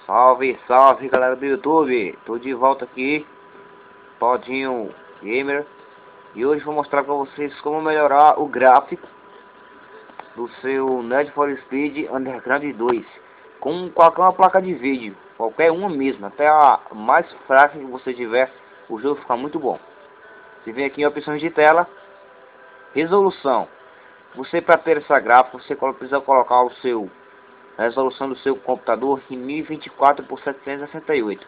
Salve, salve galera do YouTube, tô de volta aqui, Todinho Gamer, e hoje vou mostrar pra vocês como melhorar o gráfico do seu Need for Speed Underground 2 com qualquer uma placa de vídeo, qualquer uma mesmo, até a mais fraca que você tiver, o jogo fica muito bom. Você vem aqui em opções de tela, resolução. Você, para ter essa gráfica, você precisa colocar a resolução do seu computador em 1024 por 768.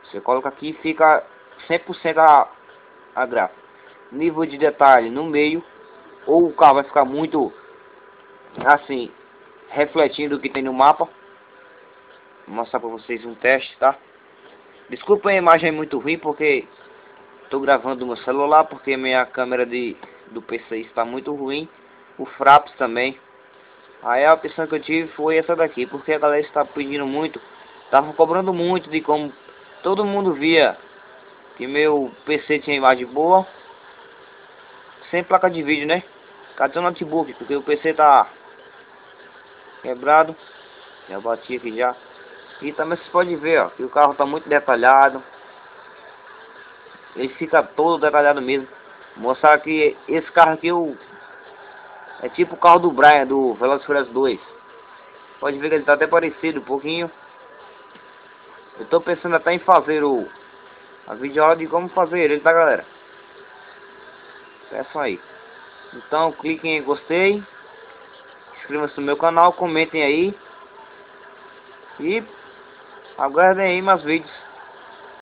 Você coloca aqui e fica 100% a gráfica. Nível de detalhe no meio, ou o carro vai ficar muito assim, refletindo o que tem no mapa. Vou mostrar para vocês um teste, tá? Desculpa a imagem é muito ruim, porque estou gravando no meu celular, porque minha câmera do PC está muito ruim. O Fraps também. Aí a opção que eu tive foi essa daqui, porque a galera está pedindo muito, estava cobrando muito de como todo mundo via que meu PC tinha imagem boa, sem placa de vídeo, né? Cadê o notebook? Porque o PC tá quebrado. Já bati aqui já. E também vocês podem ver, ó, que o carro tá muito detalhado. Ele fica todo detalhado mesmo. Vou mostrar aqui, esse carro aqui é tipo o carro do Brian, do Velozes e Furiosos 2. Pode ver que ele tá até parecido um pouquinho. Eu tô pensando até em fazer a videoaula de como fazer ele, tá galera? Peçam aí. Então cliquem em gostei, inscrevam-se no meu canal, comentem aí e aguardem aí mais vídeos.